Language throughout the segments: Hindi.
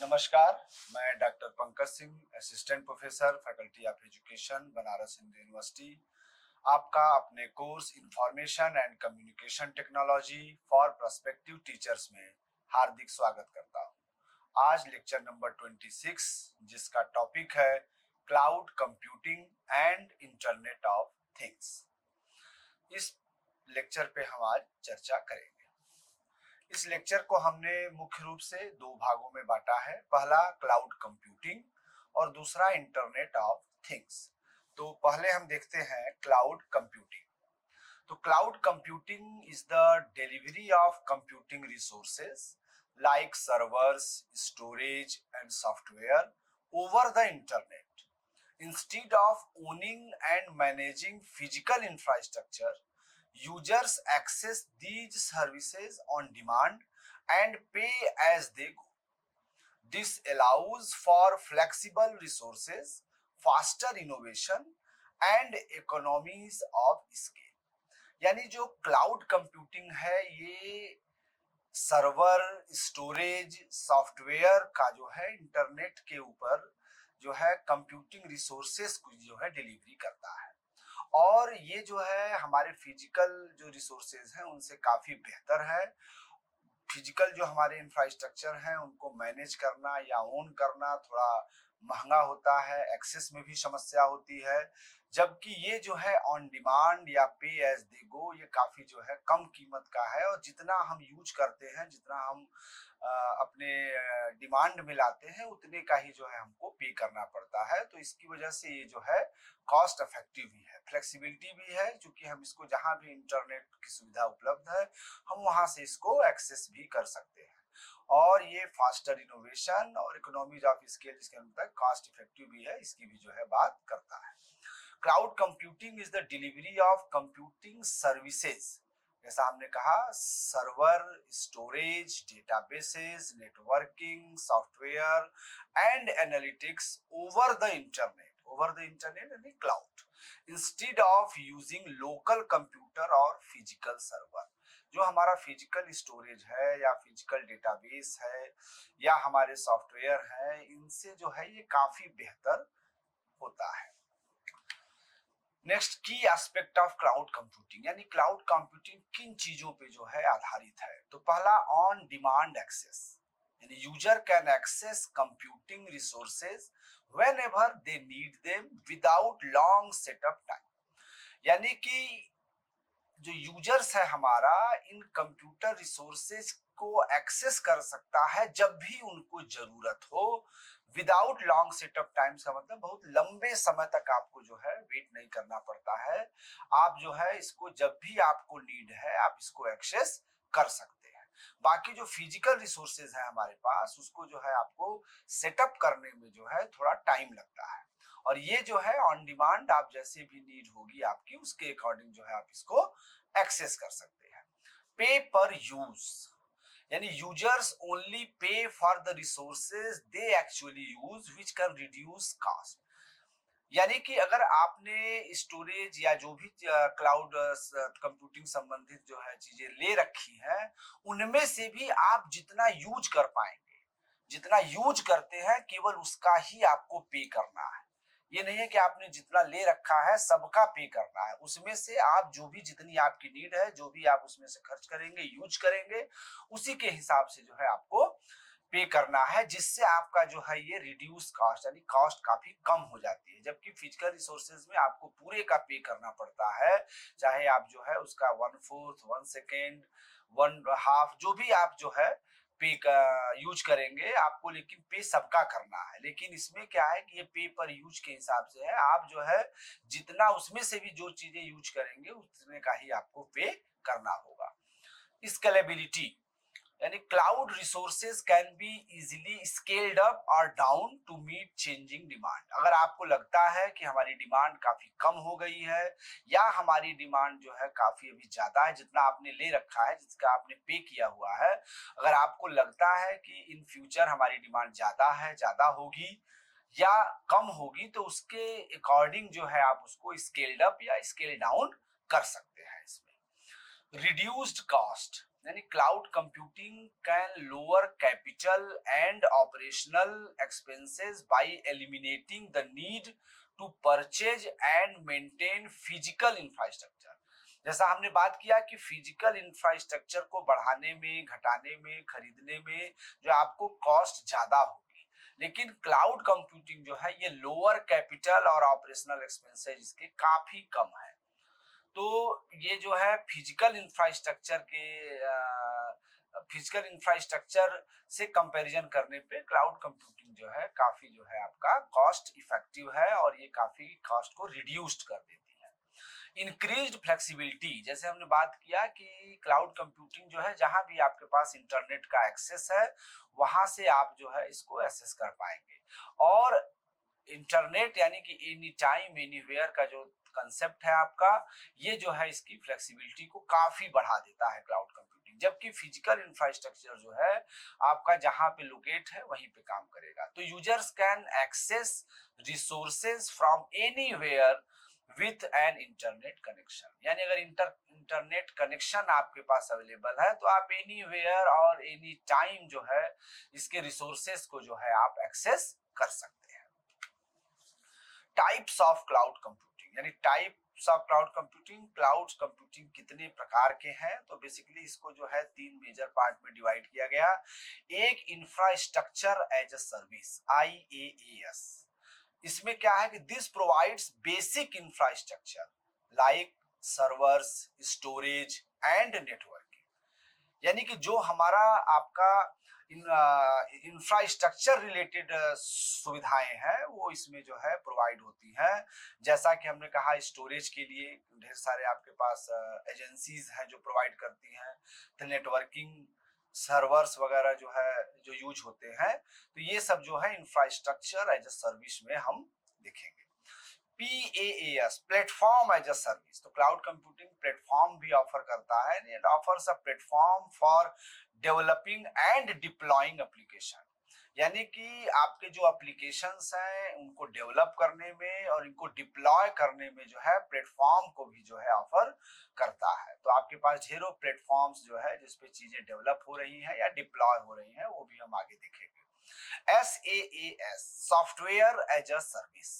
नमस्कार, मैं doctor Pankaj Singh, assistant professor, faculty of education, Banaras Hindu university, आपका अपने course information and communication technology for prospective teachers में हार्दिक स्वागत करता हूं। आज लेक्चर नंबर 26, जिसका टॉपिक है cloud computing and internet of things. इस लेक्चर पे हम आज चर्चा करेंगे। इस लेक्चर को हमने मुख्य रूप से दो भागों में बांटा है। पहला क्लाउड कंप्यूटिंग और दूसरा इंटरनेट ऑफ थिंग्स। तो पहले हम देखते हैं क्लाउड कंप्यूटिंग। तो cloud computing is the delivery of computing resources like servers, storage and software over the internet. Instead of owning and managing physical infrastructure, users access these services on demand and pay as they go. This allows for flexible resources, faster innovation and economies of scale. यानी जो क्लाउड कंप्यूटिंग है ये सर्वर, स्टोरेज, सॉफ्टवेयर का जो है इंटरनेट के ऊपर जो है कंप्यूटिंग रिसोर्सेस को जो है डिलीवरी करता है। और ये जो है हमारे फिजिकल जो रिसोर्सेज हैं उनसे काफी बेहतर है। फिजिकल जो हमारे इंफ्रास्ट्रक्चर हैं उनको मैनेज करना या ओन करना थोड़ा महंगा होता है, एक्सेस में भी समस्या होती है। जबकि ये जो है ऑन डिमांड या पे एज दे गो, ये काफी जो है कम कीमत का है और जितना हम यूज करते हैं, जितना हम अपने डिमांड में लाते हैं, उतने का ही जो है हमको पे करना पड़ता है। तो इसकी वजह से ये जो है कॉस्ट इफेक्टिव भी है, फ्लेक्सिबिलिटी भी है, क्योंकि हम इसको जहां भी इंटरनेट की सुविधा उपलब्ध है हम वहां से इसको एक्सेस भी कर सकते हैं। और ये फास्टर इनोवेशन और इकोनॉमीज ऑफ स्केल, जिसके अंदर कॉस्ट इफेक्टिव भी है, इसकी भी जो है बात करता है। Cloud computing is the delivery of computing services, जैसा हमने कहा, server, storage, databases, networking, software and analytics over the internet यानी cloud, instead of using local computer और फिजिकल सर्वर। जो हमारा फिजिकल स्टोरेज है या फिजिकल डेटाबेस है या हमारे सॉफ्टवेयर है, इनसे जो है ये काफी बेहतर होता है। Next, key aspect of cloud computing, यानी क्लाउड कंप्यूटिंग किन चीजों पे जो है आधारित है। तो पहला, ऑन डिमांड एक्सेस, यानी user can access computing resources whenever they need them without long setup time. यानी कि जो यूजर्स है हमारा, इन कंप्यूटर रिसोर्सेज को एक्सेस कर सकता है जब भी उनको जरूरत हो, विदाउट लॉन्ग सेटअप टाइम का मतलब बहुत लंबे समय तक आपको जो है वेट नहीं करना पड़ता है। आप जो है इसको जब भी आपको नीड है आप इसको एक्सेस कर सकते हैं। बाकी जो फिजिकल रिसोर्सेज है हमारे पास, उसको जो है आपको सेटअप करने में जो है थोड़ा टाइम लगता है। और ये जो है ऑन डिमांड, आप जैसे भी नीड होगी आपकी, उसके अकॉर्डिंग जो है आप इसको एक्सेस कर सकते हैं। पे पर यूज, यानी users only pay for the resources they actually use which can reduce cost. यानी कि अगर आपने स्टोरेज या जो भी क्लाउड कंप्यूटिंग संबंधित जो है चीजें ले रखी हैं, उनमें से भी आप जितना यूज कर पाएंगे, जितना यूज करते हैं केवल उसका ही आपको पे करना है। ये नहीं है कि आपने जितना ले रखा है सबका पे करना है। उसमें से आप जो भी, जितनी आपकी नीड है, जो भी आप उसमें से खर्च करेंगे, यूज करेंगे, उसी के हिसाब से जो है आपको पे करना है, जिससे आपका जो है ये रिड्यूस कॉस्ट, यानी कॉस्ट काफी कम हो जाती है। जबकि फिजिकल रिसोर्सेज में आपको पूरे का पे करना पड़ता है, चाहे आप जो है उसका 1/4, 1/2, 1/2 जो भी आप जो है पे का यूज करेंगे आपको, लेकिन पे सबका करना है। लेकिन इसमें क्या है कि ये पे पर यूज के हिसाब से है, आप जो है जितना उसमें से भी जो चीजें यूज करेंगे उतने का ही आपको पे करना होगा। स्केलेबिलिटी, यानी cloud resources can be easily scaled up और down to meet changing demand. अगर आपको लगता है कि हमारी डिमांड काफी कम हो गई है या हमारी डिमांड जो है काफी अभी ज्यादा है, जितना आपने ले रखा है, जिसका आपने पे किया हुआ है, अगर आपको लगता है कि इन फ्यूचर हमारी डिमांड ज्यादा है, ज्यादा होगी या कम होगी, तो उसके अकॉर्डिंग जो है आप उसको स्केल्ड अप या स्केल डाउन कर सकते हैं। इसमें रिड्यूस्ड कॉस्ट, यानी cloud computing can lower capital and operational expenses by eliminating the need to purchase and maintain physical infrastructure. जैसा हमने बात किया कि फिजिकल इंफ्रास्ट्रक्चर को बढ़ाने में, घटाने में, खरीदने में जो आपको कॉस्ट ज्यादा होगी, लेकिन क्लाउड कंप्यूटिंग जो है ये लोअर कैपिटल और ऑपरेशनल एक्सपेंसेस इसके काफी कम है। तो ये जो है फिजिकल इंफ्रास्ट्रक्चर से कंपैरिजन करने पे क्लाउड कंप्यूटिंग जो है काफी जो है आपका कॉस्ट इफेक्टिव है और ये काफी कॉस्ट को रिड्यूस्ड कर देती है। इंक्रीज्ड फ्लेक्सिबिलिटी, जैसे हमने बात किया कि क्लाउड कंप्यूटिंग जो है जहां भी आपके पास इंटरनेट का एक्सेस है वहां से आप जो है इसको एक्सेस कर पाएंगे। और इंटरनेट यानी कि एनी टाइम एनीवेयर का जो कंसेप्ट है आपका, ये जो है इसकी फ्लेक्सिबिलिटी को काफी बढ़ा देता है क्लाउड कंप्यूटिंग। जबकि फिजिकल इंफ्रास्ट्रक्चर जो है आपका जहां पे लोकेट है वहीं पे काम करेगा। तो users can access resources from anywhere with an internet connection, यानी अगर इंटरनेट कनेक्शन आपके पास अवेलेबल है तो आप एनीवेयर और एनी टाइम जो है इसके रिसोर्सेज को जो है आप एक्सेस कर सकते हैं। टाइप्स ऑफ क्लाउड कंप्यूटिंग, यानी टाइप्स ऑफ क्लाउड कंप्यूटिंग कितने प्रकार के हैं, तो बेसिकली इसको जो है 3 मेजर पार्ट में डिवाइड किया गया। एक infrastructure as a service, IaaS। इसमें क्या है कि this provides basic infrastructure like servers, storage and networking, यानी कि जो हमारा आपका इंफ्रास्ट्रक्चर रिलेटेड सुविधाएं हैं वो इसमें जो है प्रोवाइड होती हैं। जैसा कि हमने कहा स्टोरेज के लिए ढेर सारे आपके पास एजेंसीज हैं जो प्रोवाइड करती हैं, तो नेटवर्किंग सर्वर्स वगैरह जो है जो यूज होते हैं, तो ये सब जो है इंफ्रास्ट्रक्चर एज अ सर्विस में हम देखेंगे। PaaS, platform as a service, तो क्लाउड कंप्यूटिंग प्लेटफॉर्म भी ऑफर करता है। It offers a platform for developing and deploying application, यानी कि आपके जो एप्लीकेशंस हैं उनको डेवलप करने में और इनको डिप्लॉय करने में जो है प्लेटफॉर्म को भी जो है ऑफर करता है। तो आपके पास ढेरों प्लेटफॉर्म्स जो है जिसपे चीजें डेवलप हो रही हैं या डिप्लॉय हो रही हैं वो भी हम आगे देखेंगे। SaaS, software as a service,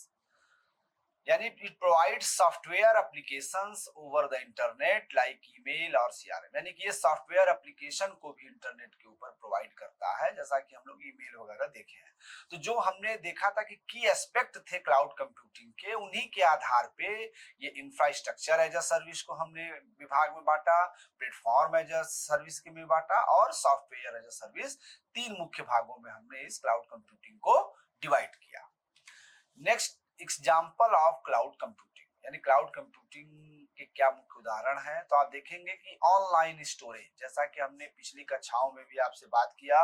यानी it provide software applications over the internet like email और CRM, यानी कि ये सॉफ्टवेयर एप्लीकेशन को भी इंटरनेट के ऊपर प्रोवाइड करता है, जैसा कि हम लोग ईमेल वगैरह देखे हैं। तो जो हमने देखा था कि की एस्पेक्ट थे क्लाउड कंप्यूटिंग के, उन्हीं के आधार पे ये इंफ्रास्ट्रक्चर एज अ सर्विस को हमने विभाग में बांटा, प्लेटफॉर्म एज अ सर्विस के में बांटा और सॉफ्टवेयर एज अ सर्विस, 3 मुख्य भागों में हमने इस क्लाउड कंप्यूटिंग को डिवाइड किया। Next, example of cloud computing, यानी क्लाउड कंप्यूटिंग के क्या मुख्य उदाहरण हैं, तो आप देखेंगे कि ऑनलाइन स्टोरेज, जैसा कि हमने पिछली कक्षाओं में भी आपसे बात किया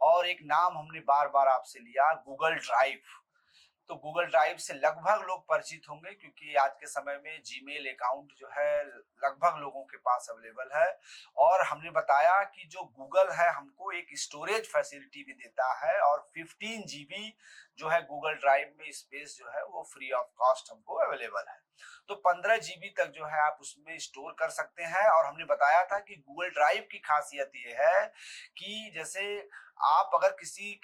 और एक नाम हमने बार बार आपसे लिया, गूगल ड्राइव। तो गूगल ड्राइव से लगभग लोग परिचित होंगे क्योंकि आज के समय में जीमेल अकाउंट जो है लगभग लोगों के पास अवेलेबल है। और हमने बताया कि जो गूगल है हमको एक स्टोरेज फैसिलिटी भी देता है और 15 GB जो है गूगल ड्राइव में स्पेस जो है वो फ्री ऑफ कॉस्ट हमको अवेलेबल है। तो 15 GB तक जो है आप उसमें स्टोर कर सकते हैं। और हमने बताया था कि गूगल ड्राइव की खासियत ये है कि जैसे आप अगर किसी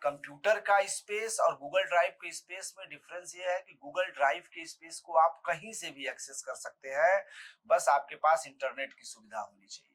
कंप्यूटर का स्पेस और गूगल ड्राइव के स्पेस में डिफरेंस ये है कि गूगल ड्राइव के स्पेस को आप कहीं से भी एक्सेस कर सकते हैं, बस आपके पास इंटरनेट की सुविधा होनी चाहिए।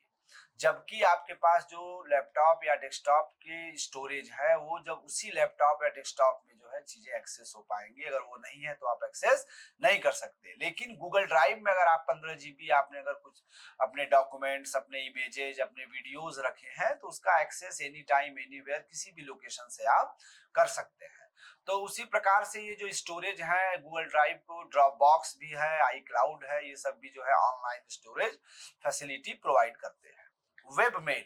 जबकि आपके पास जो लैपटॉप या डेस्कटॉप की स्टोरेज है वो जब उसी लैपटॉप या डेस्कटॉप में जो है चीजें एक्सेस हो पाएंगी, अगर वो नहीं है तो आप एक्सेस नहीं कर सकते। लेकिन गूगल ड्राइव में अगर आप 15 GB आपने अगर कुछ अपने डॉक्यूमेंट्स, अपने इमेजेज, अपने वीडियोज रखे हैं तो उसका एक्सेस एनी टाइम एनीवेयर किसी भी लोकेशन से आप कर सकते हैं। तो उसी प्रकार से ये जो स्टोरेज है गूगल ड्राइव को ड्रॉप बॉक्स भी है, iCloud है, ये सब भी जो है ऑनलाइन स्टोरेज फैसिलिटी प्रोवाइड करते हैं। वेब मेल,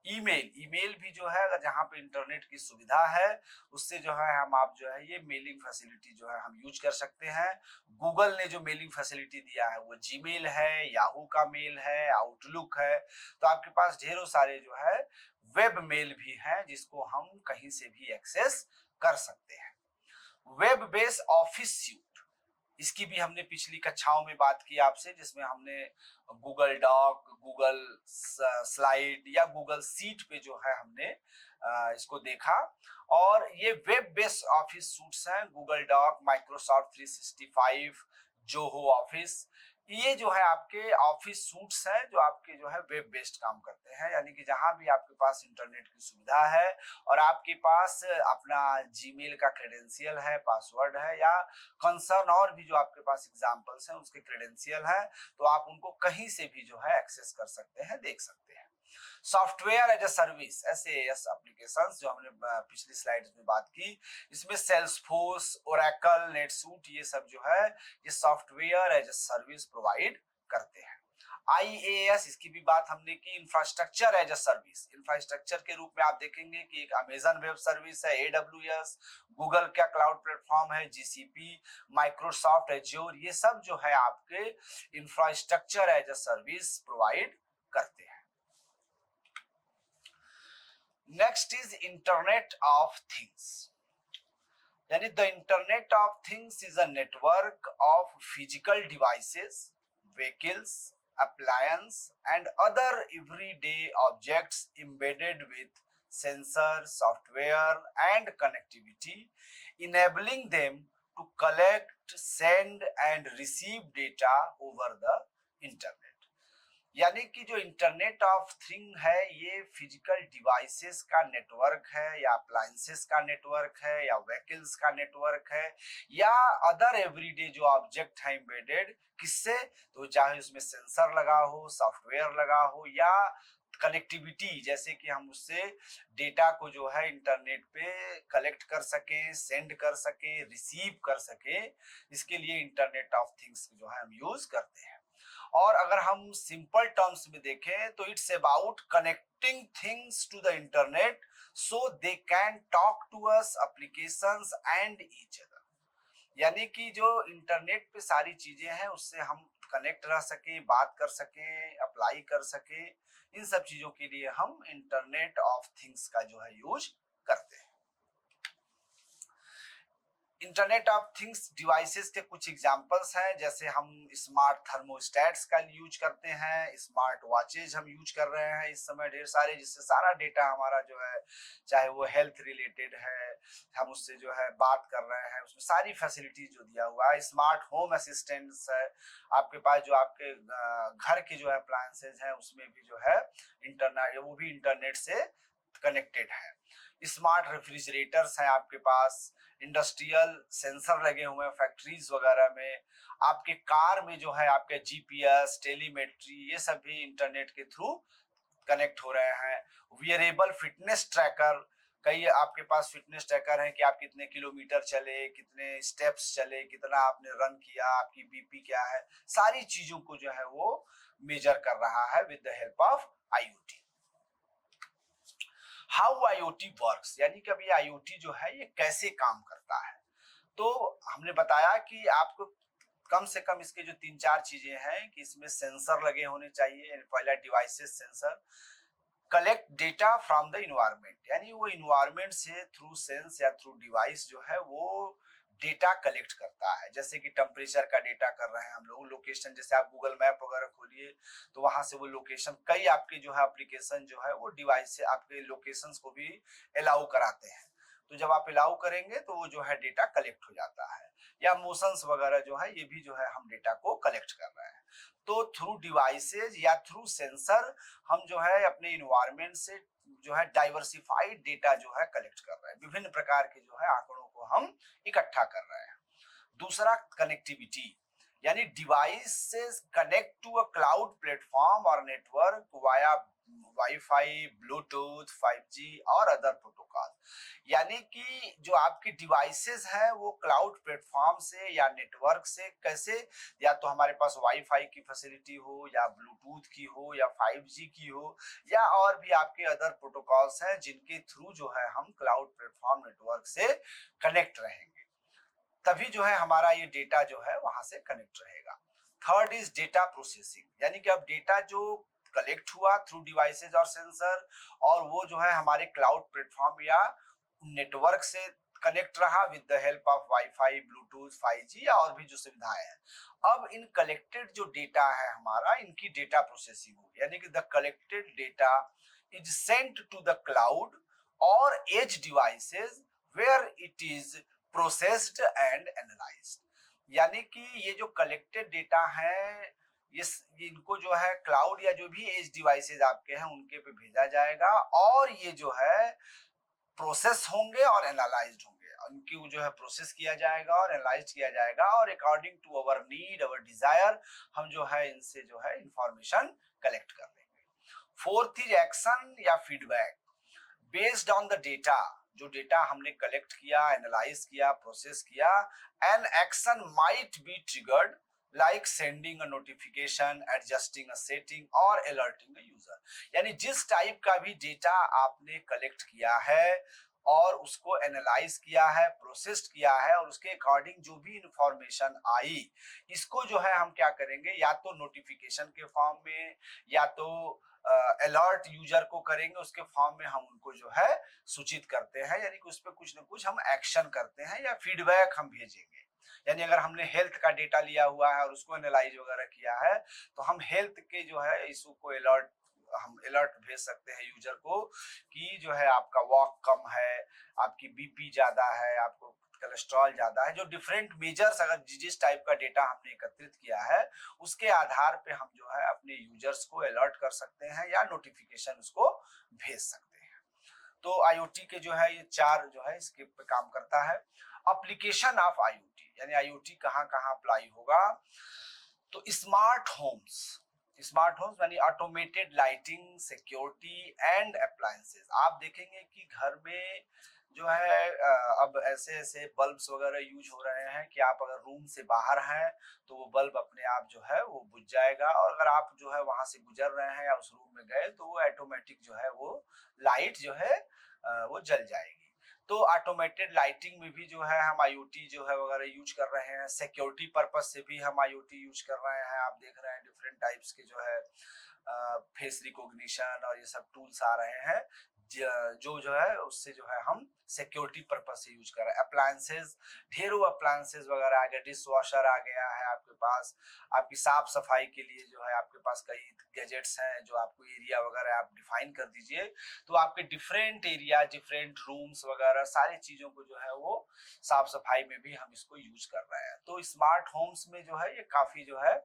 ईमेल भी जो है अगर जहाँ पे इंटरनेट की सुविधा है उससे जो है हम आप जो है ये मेलिंग फैसिलिटी जो है हम यूज कर सकते हैं। गूगल ने जो मेलिंग फैसिलिटी दिया है वो जीमेल है, याहू का मेल है, आउटलुक है। तो आपके पास ढेरों सारे जो है वेब मेल भी हैं जिसको हम कहीं से भी एक्सेस कर सकते हैं। वेब बेस्ड ऑफिस सूट, इसकी भी हमने पिछली कक्षाओं में बात की आपसे, जिसमें हमने गूगल डॉक, गूगल स्लाइड या गूगल सीट पे जो है हमने इसको देखा। और ये वेब बेस्ड ऑफिस सूट्स हैं, Google doc, Microsoft 365, Zoho office, ये जो है आपके ऑफिस सूट्स हैं जो आपके जो है वेब बेस्ड काम करते हैं, यानी कि जहां भी आपके पास इंटरनेट की सुविधा है और आपके पास अपना जीमेल का क्रेडेंशियल है, पासवर्ड है, या कंसर्न और भी जो आपके पास एग्जांपल्स हैं उसके क्रेडेंशियल है, तो आप उनको कहीं से भी जो है एक्सेस कर सकते हैं, देख सकते हैं। Software as a service, SaaS applications जो हमने पिछली स्लाइड्स में बात की, इसमें सेल्सफोर्स, ओरेकल, नेटसूट, ये सब जो है ये software as a service provide करते हैं। IaaS, इसकी भी बात हमने की, infrastructure as a service, infrastructure के रूप में आप देखेंगे कि एक अमेजन वेब सर्विस है, AWS, गूगल का क्लाउड प्लेटफॉर्म है GCP, माइक्रोसॉफ्ट एज्योर, ये सब जो है आपके infrastructure as a service provide करते हैं। Next is internet of things, यानी the internet of things is a network of physical devices, vehicles, appliance and other everyday objects embedded with sensor, software and connectivity, enabling them to collect, send and receive data over the internet। यानी कि जो इंटरनेट ऑफ थिंग है ये फिजिकल डिवाइसेस का नेटवर्क है, या अप्लायंसेस का नेटवर्क है, या व्हीकल्स का नेटवर्क है, या अदर एवरीडे जो ऑब्जेक्ट है एम्बेडेड, किससे, तो चाहे उसमें सेंसर लगा हो, सॉफ्टवेयर लगा हो, या कनेक्टिविटी, जैसे कि हम उससे डेटा को जो है इंटरनेट पे कलेक्ट कर सकें, सेंड कर सकें, रिसीव कर सकें, इसके लिए इंटरनेट ऑफ थिंग्स जो है हम यूज करते हैं। और अगर हम सिंपल टर्म्स में देखें तो it's about connecting things to the internet so they can talk to us, applications and each other, यानी कि जो इंटरनेट पे सारी चीजें हैं उससे हम कनेक्ट रह सके, बात कर सके, अप्लाई कर सके, इन सब चीजों के लिए हम इंटरनेट ऑफ थिंग्स का जो है यूज करते हैं। इंटरनेट ऑफ थिंग्स डिवाइसेस के कुछ एग्जांपल्स हैं, जैसे हम स्मार्ट थर्मोस्टेट्स का यूज करते हैं, स्मार्ट वॉचेज हम यूज कर रहे हैं इस समय ढेर सारे, जिससे सारा डेटा हमारा जो है, चाहे वो हेल्थ रिलेटेड है, हम उससे जो है बात कर रहे हैं, उसमें सारी फैसिलिटीज जो दिया हुआ है। स्मार्ट होम असिस्टेंट्स है, आपके पास जो आपके घर के जो है अप्लायंसेज हैं उसमें भी जो है इंटरनेट, वो भी इंटरनेट से कनेक्टेड है। स्मार्ट रेफ्रिजरेटर्स हैं आपके पास, इंडस्ट्रियल सेंसर लगे हुए हैं फैक्ट्रीज वगैरह में, आपके कार में जो है आपके GPS, टेलीमेट्री, ये सब भी इंटरनेट के थ्रू कनेक्ट हो रहे हैं। वियरेबल फिटनेस ट्रैकर, कई आपके पास फिटनेस ट्रैकर हैं कि आप कितने किलोमीटर चले, कितने स्टेप्स चले, कितना आपने रन किया, आपकी BP क्या है, सारी चीजों को जो है वो मेजर कर रहा है with the help of IoT। How IoT works, यानी कि अभी IoT जो है ये कैसे काम करता है, तो हमने बताया कि आपको कम से कम इसके जो 3-4 चीजें हैं कि इसमें सेंसर लगे होने चाहिए, पहला devices sensor, collect data from the environment, यानी वो इन्वायरमेंट से थ्रू सेंस या थ्रू डिवाइस जो है वो डेटा कलेक्ट करता है, जैसे कि टेम्परेचर का डेटा कर रहे हैं हम लोग, लोकेशन, जैसे आप गूगल मैप वगैरह खोलिए तो वहां से वो लोकेशन, कई आपके जो है एप्लीकेशन जो है वो डिवाइस से आपके लोकेशंस को भी अलाउ कराते हैं, तो जब आप अलाउ करेंगे तो वो जो है डेटा कलेक्ट हो जाता है, या मोशंस वगैरह जो है ये भी जो है हम डेटा को कलेक्ट कर रहे हैं। तो थ्रू डिवाइसेज या थ्रू सेंसर हम जो है अपने इन्वायरमेंट से जो है डाइवर्सिफाइड डेटा जो है कलेक्ट कर रहे हैं, विभिन्न प्रकार के जो है आंकड़ों को हम इकट्ठा कर रहे हैं। दूसरा कनेक्टिविटी, यानी devices connect to a cloud platform और network via wifi, bluetooth, 5G और अदर प्रोटोकॉल, यानी कि जो आपकी डिवाइसेस हैं वो क्लाउड प्लेटफॉर्म से या नेटवर्क से कैसे, या तो हमारे पास वाईफाई की फैसिलिटी हो, या ब्लूटूथ की हो, या 5G की हो, या और भी आपके अदर प्रोटोकॉल्स हैं जिनके थ्रू जो है हम क्लाउड प्लेटफॉर्म नेटवर्क से कनेक्ट रहेंगे, तभी जो है हमारा ये डेटा जो है वहां से कनेक्ट रहेगा। थर्ड इज डेटा प्रोसेसिंग, यानी कि अब डेटा जो कलेक्ट हुआ थ्रू डिवाइसेज और सेंसर, और वो जो है हमारे क्लाउड प्लेटफॉर्म या नेटवर्क से कनेक्ट रहा with the help of wifi, bluetooth, 5G या और भी जो सुविधाएं हैं। अब इन कलेक्टेड जो डेटा है हमारा, इनकी डेटा प्रोसेसिंग होगी, यानी कि the collected data is sent to the cloud और edge devices where it is processed and analysed. यानी कि ये जो कलेक्टेड डेटा है ये इनको जो है क्लाउड या जो भी एज डिवाइसेस आपके हैं उनके पे भेजा जाएगा, और ये जो है प्रोसेस होंगे और एनालाइज्ड होंगे। उनकी जो है प्रोसेस किया जाएगा और एनालाइज किया जाएगा, और according to our need, our desire, हम जो है इनसे जो है इंफॉर्मेशन कलेक्ट कर लेंगे। फोर्थ इज एक्शन या feedback based on the data. जो डेटा हमने कलेक्ट किया, एनालाइज किया, प्रोसेस किया, an action might be triggered like sending a notification, adjusting a setting और अलर्टिंग अ यूजर। यानी जिस टाइप का भी डेटा आपने कलेक्ट किया है और उसको एनालाइज किया है, प्रोसेस्ड किया है, और उसके अकॉर्डिंग जो भी इंफॉर्मेशन आई, इसको जो है हम क्या करेंगे, या तो नोटिफिकेशन के फॉर्म में या तो अलर्ट यूजर को करेंगे, उसके फॉर्म में हम उनको जो है सूचित करते हैं, यानी कि उस पर कुछ ना कुछ हम एक्शन करते हैं या फीडबैक हम भेजेंगे। यानी अगर हमने हेल्थ का डेटा लिया हुआ है और उसको एनालाइज वगैरह किया है, तो हम हेल्थ के जो है इशू को हम अलर्ट भेज सकते हैं यूजर को कि जो है आपका वॉक कम है, आपकी बीपी ज्यादा है, आपको कोलेस्ट्रॉल ज्यादा है। जो डिफरेंट मेजर्स, अगर जिस टाइप का डेटा हमने एकत्रित किया है उसके आधार पे हम जो है अपने यूजर्स को अलर्ट कर सकते हैं या नोटिफिकेशन उसको भेज सकते हैं। तो आईओटी के जो है ये चार जो है इसके पे काम करता है। एप्लीकेशन ऑफ आईओटी, यानी आईओटी कहाँ कहाँ अप्लाई होगा, तो स्मार्ट होम्स यानी automated lighting, security and appliances. आप देखेंगे कि घर में जो है अब ऐसे ऐसे बल्ब्स वगैरह यूज हो रहे हैं कि आप अगर रूम से बाहर हैं तो वो बल्ब अपने आप जो है वो बुझ जाएगा, और अगर आप जो है वहां से गुजर रहे हैं या उस रूम में गए तो वो ऑटोमेटिक जो है वो लाइट जो है वो जल जाएगी। तो ऑटोमेटेड लाइटिंग में भी जो है हम आईओटी जो है वगैरह यूज कर रहे हैं। सिक्योरिटी पर्पस से भी हम आईओटी यूज कर रहे हैं। आप देख रहे हैं डिफरेंट टाइप्स के जो है फेस रिकॉग्निशन और ये सब टूल्स आ रहे हैं जो है उससे जो है हम सिक्योरिटी पर्पज से यूज कर रहे हैं। अप्लायंसेज, ढेरों अप्लायंसेज वगैरह आ गए, डिश वॉशर आ गया है आपके पास, आपकी साफ सफाई के लिए जो है आपके पास कई गैजेट्स हैं जो आपको एरिया वगैरह आप डिफाइन कर दीजिए, तो आपके डिफरेंट एरिया, डिफरेंट रूम्स वगैरह सारी चीजों को जो है वो साफ सफाई में भी हम इसको यूज कर रहे हैं। तो स्मार्ट होम्स में जो है ये काफी जो है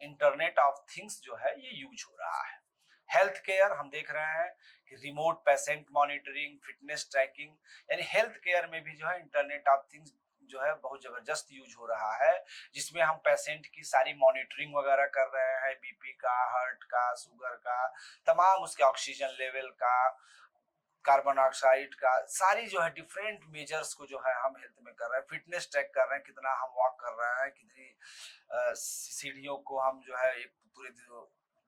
इंटरनेट ऑफ थिंग्स जो है ये यूज हो रहा है। हेल्थ केयर हम देख रहे हैं कि remote patient monitoring, fitness tracking, यानी हेल्थ केयर में भी जो है इंटरनेट ऑफ थिंग्स जो है बहुत जबरदस्त यूज हो रहा है, जिसमें हम पेशेंट की सारी मॉनिटरिंग वगैरह कर रहे हैं, बीपी का, हार्ट का, शुगर का, तमाम उसके ऑक्सीजन लेवल का, कार्बन डाइऑक्साइड का, सारी जो है डिफरेंट मेजर्स को जो है हम हेल्थ में कर रहे हैं। फिटनेस ट्रैक कर रहे हैं, कितना हम वॉक कर रहे हैं, कितनी सीढ़ियों को हम जो है एक पूरे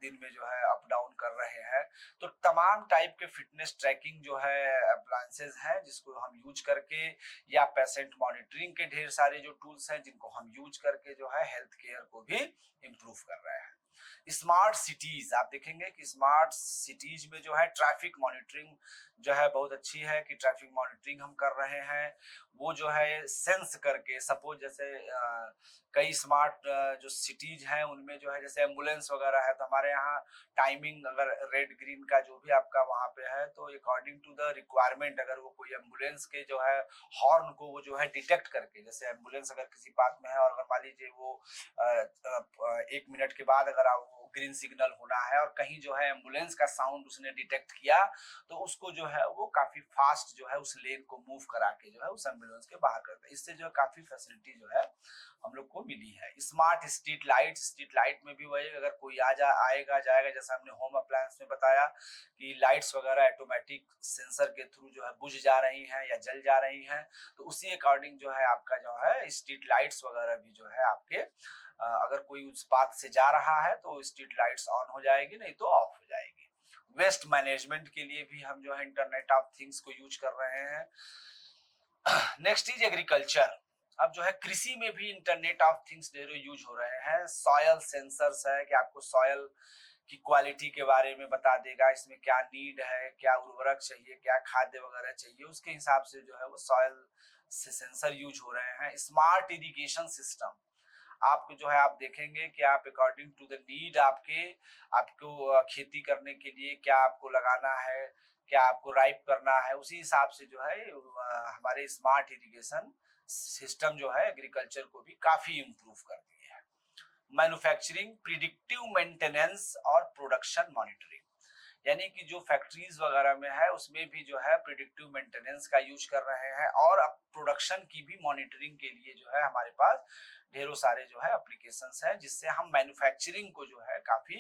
दिन में जो है अप डाउन कर रहे हैं। तो तमाम टाइप के फिटनेस ट्रैकिंग जो है अप्लायंसेज हैं जिसको हम यूज करके, या पेशेंट मॉनिटरिंग के ढेर सारे जो टूल्स हैं जिनको हम यूज करके जो है हेल्थ केयर को भी इम्प्रूव कर रहे हैं। स्मार्ट सिटीज, आप देखेंगे कि स्मार्ट सिटीज में जो है ट्रैफिक मॉनिटरिंग जो है बहुत अच्छी है कि ट्रैफिक मॉनिटरिंग हम कर रहे हैं। वो जो है सेंस करके, सपोज जैसे कई स्मार्ट जो सिटीज हैं उनमें जो है जैसे एम्बुलेंस वगैरह है, तो हमारे यहाँ टाइमिंग अगर रेड ग्रीन का जो भी आपका वहाँ पे है, तो अकॉर्डिंग टू द रिक्वायरमेंट अगर वो कोई एम्बुलेंस के जो है हॉर्न को वो जो है डिटेक्ट करके, जैसे एम्बुलेंस अगर किसी पार्क में है और अगर मान लीजिए वो 1 मिनट के बाद अगर आप ग्रीन सिग्नल होना है और कहीं जो है एम्बुलेंस का साउंड उसने डिटेक्ट किया, तो उसको जो है वो काफी फास्ट जो है उस लेन को मूव करा के जो है उस एम्बुलेंस के बाहर करता है। इससे जो है काफी फैसिलिटी जो है हम लोग को मिली है। स्मार्ट स्ट्रीट लाइट में भी वही, अगर कोई आएगा जाएगा, जैसा हमने होम अप्लायंस में बताया कि लाइट्स वगैरह ऑटोमेटिक सेंसर के थ्रू जो है बुझ जा रही हैं या जल जा रही हैं, तो उसी अकॉर्डिंग जो है आपका जो है स्ट्रीट लाइट्स वगैरह भी जो है आपके अगर कोई उस पाथ से जा रहा है तो स्ट्रीट लाइट्स ऑन हो जाएगी, नहीं तो ऑफ हो जाएगी। वेस्ट मैनेजमेंट के लिए भी हम जो है इंटरनेट ऑफ थिंग्स को यूज कर रहे हैं। Next is agriculture. अब जो है कृषि में भी इंटरनेट ऑफ थिंग्स ढेरों यूज हो रहे हैं। सॉयल सेंसर्स है कि आपको सॉयल कि क्वालिटी के बारे में बता देगा, इसमें क्या नीड है, क्या उर्वरक चाहिए, क्या खाद्य वगैरह चाहिए, उसके हिसाब से जो है वो सॉइल से सेंसर यूज हो रहे हैं। स्मार्ट इरिगेशन सिस्टम, आपको जो है आप देखेंगे कि आप अकॉर्डिंग टू द नीड आपको खेती करने के लिए क्या आपको लगाना है, क्या आपको राइप करना है, उसी हिसाब से जो है हमारे स्मार्ट इरिगेशन सिस्टम जो है एग्रीकल्चर को भी काफी इम्प्रूव कर दिए है। मैन्युफैक्चरिंग, प्रिडिक्टिव मेंटेनेंस और प्रोडक्शन मॉनिटरिंग, यानी कि जो फैक्ट्रीज वगैरह में है उसमें भी जो है प्रिडिक्टिव मेंटेनेंस का यूज कर रहे हैं, और अब प्रोडक्शन की भी मॉनिटरिंग के लिए जो है हमारे पास ढेरों सारे जो है एप्लीकेशंस हैं, जिससे हम मैन्युफैक्चरिंग को जो है काफी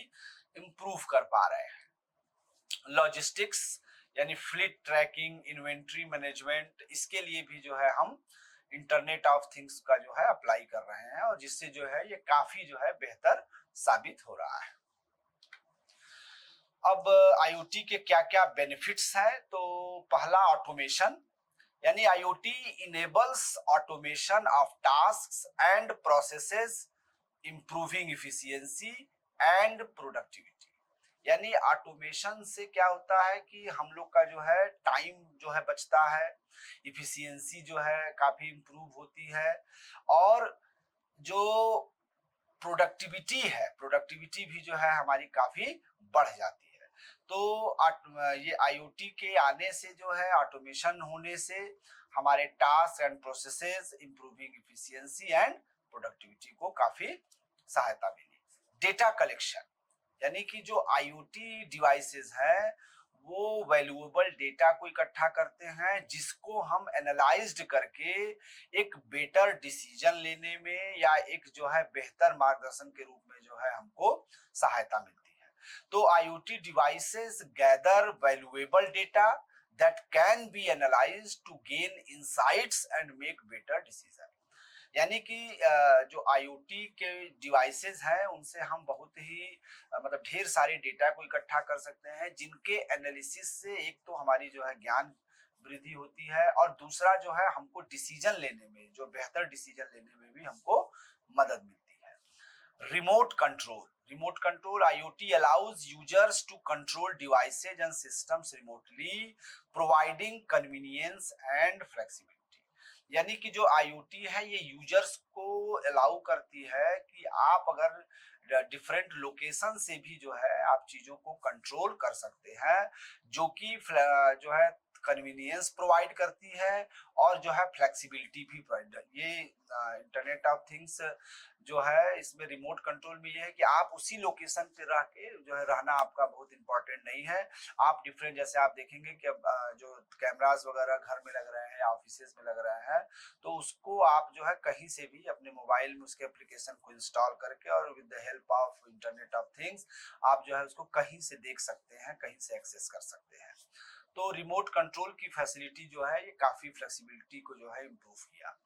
इम्प्रूव कर पा रहे हैं। लॉजिस्टिक्स यानी फ्लीट ट्रैकिंग, इन्वेंट्री मैनेजमेंट, इसके लिए भी जो है हम इंटरनेट ऑफ थिंग्स का जो है अप्लाई कर रहे हैं, और जिससे जो है ये काफी जो है बेहतर साबित हो रहा है। अब आईओटी के क्या क्या बेनिफिट्स हैं, तो पहला ऑटोमेशन, यानी IoT enables automation of tasks and processes, improving efficiency and productivity. यानी ऑटोमेशन से क्या होता है कि हम लोग का जो है टाइम जो है बचता है, इफिशियंसी जो है काफी इंप्रूव होती है, और जो प्रोडक्टिविटी भी जो है हमारी काफी बढ़ जाती है। तो ये आईओटी के आने से जो है, ऑटोमेशन होने से हमारे task and processes, improving efficiency and productivity को काफी सहायता मिली। डेटा कलेक्शन, यानी कि जो आईओटी डिवाइसेस हैं वो वैल्यूएबल डेटा को इकट्ठा करते हैं, जिसको हम एनालाइज्ड करके एक बेटर डिसीजन लेने में या एक जो है बेहतर मार्गदर्शन के रूप में जो है हमको सहायता मिलती है। तो IoT devices gather valuable data that can be analyzed to gain insights and make better decision। यानी कि जो आईओटी के डिवाइसेस हैं उनसे हम बहुत ही मतलब ढेर सारे डेटा को इकट्ठा कर सकते हैं, जिनके एनालिसिस से एक तो हमारी जो है ज्ञान वृद्धि होती है, और दूसरा जो है हमको डिसीजन लेने में, जो बेहतर डिसीजन लेने में भी हमको मदद मिलती है। Remote control, IoT allows users to control devices and systems remotely, providing convenience and flexibility। यानी कि जो IoT है ये यूजर्स को अलाउ करती है कि आप अगर डिफरेंट लोकेशन से भी जो है आप चीजों को कंट्रोल कर सकते हैं, जो कि जो है कन्वीनियंस प्रोवाइड करती है, और जो है फ्लेक्सिबिलिटी भी प्रोवाइड। ये इंटरनेट ऑफ थिंग्स जो है इसमें रिमोट कंट्रोल में ये है कि आप उसी लोकेशन पे रह के जो है रहना आपका बहुत इंपॉर्टेंट नहीं है। आप डिफरेंट, जैसे आप देखेंगे कि अब जो कैमरास वगैरह घर में लग रहे हैं, ऑफिसेज में लग रहे हैं, तो उसको आप जो है कहीं से भी अपने मोबाइल में उसके एप्लीकेशन को इंस्टॉल करके और with the help of internet of things आप जो है उसको कहीं से देख सकते हैं, कहीं से एक्सेस कर सकते हैं। तो रिमोट कंट्रोल की फैसिलिटी जो है ये काफी फ्लेक्सिबिलिटी को जो है इम्प्रूव किया।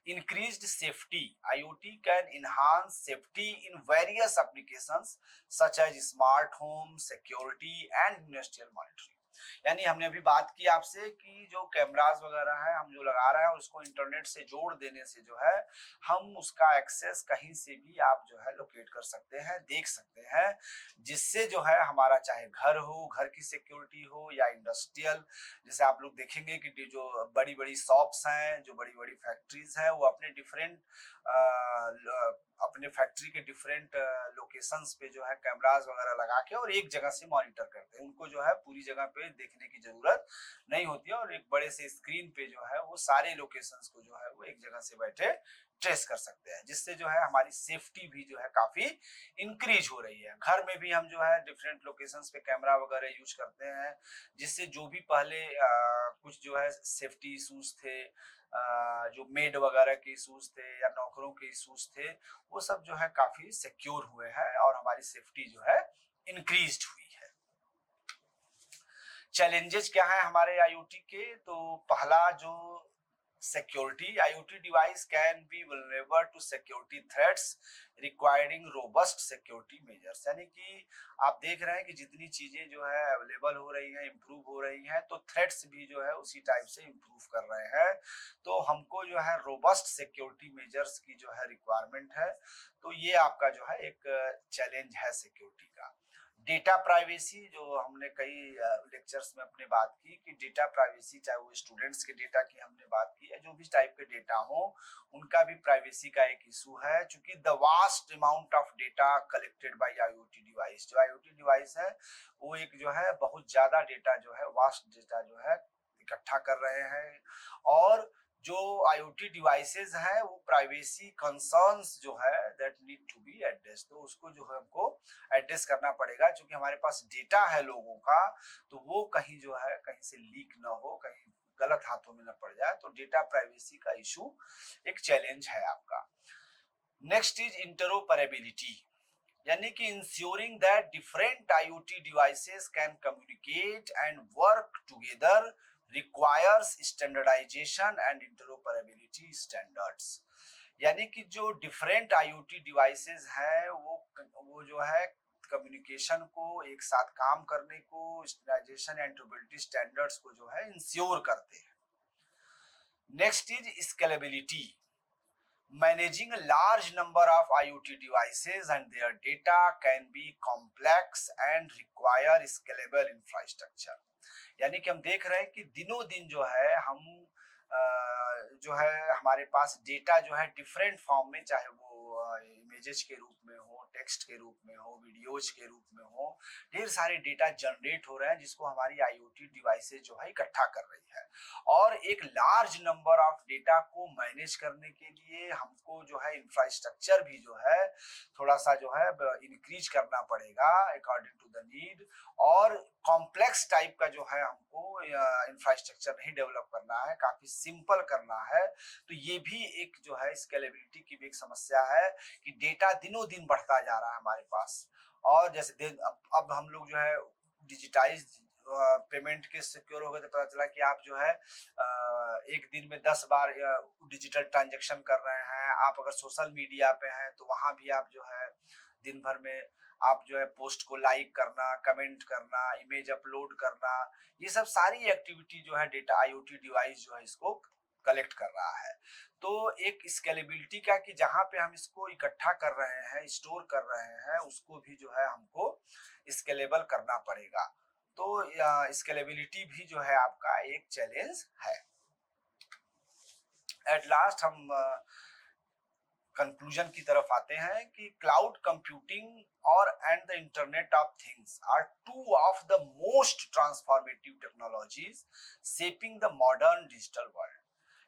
Increased safety, IoT can enhance safety in various applications such as smart home, security and industrial monitoring। यानी हमने अभी बात की आपसे कि जो कैमरास वगैरह है हम जो लगा रहे हैं उसको इंटरनेट से जोड़ देने से जो है हम उसका एक्सेस कहीं से भी आप जो है लोकेट कर सकते हैं, देख सकते हैं, जिससे जो है हमारा चाहे घर हो, घर की सिक्योरिटी हो, या इंडस्ट्रियल, जैसे आप लोग देखेंगे कि जो बड़ी बड़ी शॉप्स हैं, जो बड़ी बड़ी फैक्ट्रीज हैं, वो अपने डिफरेंट अपने फैक्ट्री के डिफरेंट लोकेशंस पे जो है कैमरास वगैरह लगा के और एक जगह से मॉनिटर करते हैं। उनको जो है पूरी जगह पे देखने की जरूरत नहीं होती है, और एक बड़े से स्क्रीन पे जो है वो सारे लोकेशंस को जो है वो एक जगह से बैठे ट्रेस कर सकते हैं, जिससे जो है हमारी सेफ्टी भी जो है काफी इंक्रीज हो रही है। घर में भी हम जो है डिफरेंट लोकेशंस पे कैमरा वगैरह यूज करते हैं, जिससे जो भी पहले कुछ जो है सेफ्टी इशूज थे, जो मेड वगैरह के इशूज थे या नौकरों के इशूज थे, वो सब जो है काफी सिक्योर हुए हैं और हमारी सेफ्टी जो है इंक्रीज्ड हुई है। चैलेंजेस क्या है हमारे आईओटी के, तो पहला जो security, IoT device can be vulnerable to security threats requiring robust security measures। यानी कि आप देख रहे हैं कि जितनी चीजें जो है अवेलेबल हो रही हैं, इम्प्रूव हो रही हैं, तो थ्रेट्स भी जो है उसी टाइप से इम्प्रूव कर रहे हैं। तो हमको जो है रोबस्ट सिक्योरिटी मेजर्स की जो है रिक्वायरमेंट है। तो ये आपका जो है एक चैलेंज है सिक्योरिटी का। डेटा प्राइवेसी, जो हमने कई लेक्चर्स में अपने बात की कि डेटा प्राइवेसी, चाहे वो स्टूडेंट्स के डेटा की हमने बात की है, जो भी टाइप के डेटा हो उनका भी प्राइवेसी का एक इशू है, क्योंकि the vast amount of data collected by IoT device, जो आईओटी डिवाइस है वो एक जो है बहुत ज्यादा डेटा जो है, वास्ट डेटा जो है इकट्ठा कर रहे हैं, और जो आईओटी डिवाइसेस हैं वो प्राइवेसी कंसर्न्स जो है that need to be address, तो उसको जो है हमको एड्रेस करना पड़ेगा, क्योंकि हमारे पास डेटा है लोगों का, तो वो कहीं जो है कहीं से लीक ना हो, कहीं गलत हाथों में न पड़ जाए, तो डेटा प्राइवेसी का इशू एक चैलेंज है आपका। नेक्स्ट इज इंटरोपरेबिलिटी, यानी कि ensuring that different IoT devices can communicate and work together requires standardisation and interoperability standards, यानी कि जो डिफरेंट आईओटी डिवाइसेस हैं वो जो है कम्युनिकेशन को, एक साथ काम करने को, स्टैंडर्डाइजेशन एंड इंटरोपरेबिलिटी स्टैंडर्ड्स को जो है इंश्योर करते हैं। Next is scalability, managing a large number of IoT devices and their data can be complex and require scalable infrastructure, यानी कि हम देख रहे हैं कि दिनों दिन जो है हम जो है हमारे पास डेटा जो है डिफरेंट फॉर्म में, चाहे वो इमेजेस के रूप में हो, टेक्स्ट के रूप में हो, वीडियोज के रूप में हो, ढेर सारे डेटा जनरेट हो रहे हैं जिसको हमारी आईओटी डिवाइसेस जो है इकट्ठा कर रही है, और एक लार्ज नंबर ऑफ डेटा को मैनेज करने के लिए हमको जो है इंफ्रास्ट्रक्चर भी जो है थोड़ा सा जो है इंक्रीज करना पड़ेगा अकॉर्डिंग टू द नीड, और कॉम्प्लेक्स टाइप का जो है हमको इंफ्रास्ट्रक्चर नहीं डेवलप करना है, काफी सिंपल करना है। तो ये भी एक जो है स्केलेबिलिटी की भी एक समस्या है कि डेटा दिनों दिन बढ़ता जा रहा है हमारे पास, और जैसे अब हम लोग जो है डिजिटाइज पेमेंट के सिक्योर हो गए, तो पता चला कि आप जो है एक दिन में 10 बार डिजिटल ट्रांजेक्शन कर रहे हैं। आप अगर सोशल मीडिया पे हैं तो वहां भी आप जो है दिन भर में आप जो है पोस्ट को लाइक करना, कमेंट करना, इमेज अपलोड करना, ये सब सारी एक्टिविटी जो है डेटा आईओटी डिवाइस जो है इसको कलेक्ट कर रहा है। तो एक स्केलेबिलिटी का कि जहां पे हम इसको इकट्ठा कर रहे हैं, स्टोर कर रहे हैं, उसको भी जो है हमको स्केलेबल करना पड़ेगा, तो स्केलेबिलिटी भी जो है आपका एक चैलेंज है। एट लास्ट हम कंक्लूजन की तरफ आते हैं कि क्लाउड कंप्यूटिंग और and the internet of things are two of the most transformative technologies shaping the modern digital world,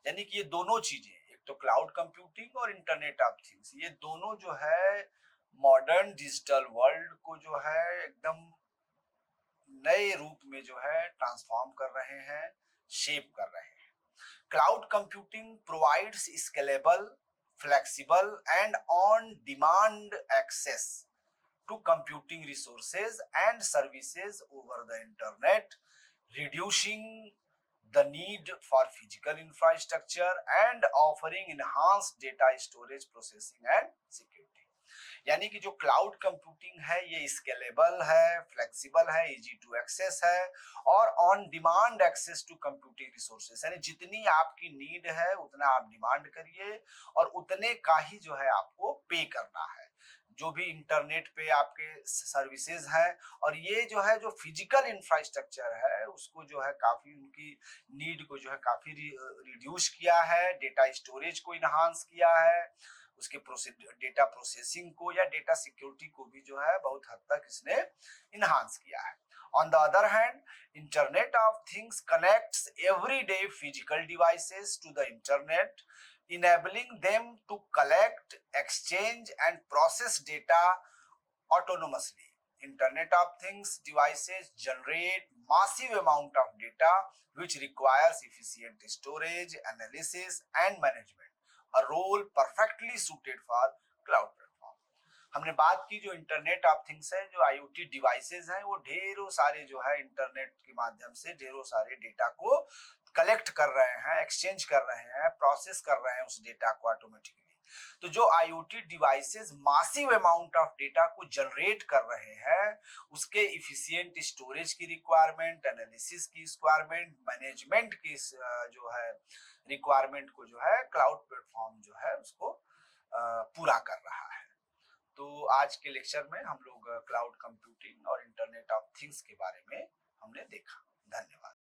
यानी कि ये दोनों चीजें, एक तो क्लाउड कंप्यूटिंग और इंटरनेट ऑफ थिंग्स, ये दोनों जो है मॉडर्न डिजिटल वर्ल्ड को जो है एकदम नए रूप में जो है ट्रांसफॉर्म कर रहे हैं, शेप कर रहे हैं। Cloud computing provides scalable, flexible, and on-demand access to computing resources and services over the internet, reducing the need for physical infrastructure and offering enhanced data storage, processing, and security. यानी कि जो क्लाउड कंप्यूटिंग है ये स्केलेबल है, फ्लेक्सिबल है, इजी टू एक्सेस है, और on demand access to computing resources, यानी जितनी आपकी नीड है उतना आप डिमांड करिए और उतने का ही जो है आपको पे करना है, जो भी इंटरनेट पे आपके सर्विसेज हैं। और ये जो है जो फिजिकल इंफ्रास्ट्रक्चर है उसको जो है काफी उनकी नीड को जो है काफी रिड्यूस किया है, डेटा स्टोरेज को इनहांस किया है, उसके डेटा प्रोसेसिंग को या डेटा सिक्योरिटी को भी जो है बहुत हद तक इसने इनहांस किया है। On the other hand, Internet of Things connects everyday physical devices to the internet, enabling them to collect, exchange, and process data autonomously. Internet of Things devices generate massive amount of data which requires efficient storage, analysis, and management, a role perfectly suited for cloud platform. हमने बात की जो इंटरनेट ऑफ थिंग्स है, जो आईओटी डिवाइसेस हैं, वो ढेरों सारे जो है इंटरनेट के माध्यम से ढेरों सारे डेटा को कलेक्ट कर रहे हैं, एक्सचेंज कर रहे हैं, प्रोसेस कर रहे हैं उस डेटा को ऑटोमेटिकली। तो जो IoT devices massive amount of data को जनरेट कर रहे हैं, उसके इफिशिएंट स्टोरेज की रिक्वायरमेंट, एनालिसिस की रिक्वायरमेंट, मैनेजमेंट की जो है रिक्वायरमेंट को जो है क्लाउड प्लेटफॉर्म जो है उसको पूरा कर रहा है। तो आज के लेक्चर में हम लोग क्लाउड कंप्यूटिंग और इंटरनेट ऑफ थिंग्स के बारे में हमने देखा। धन्यवाद।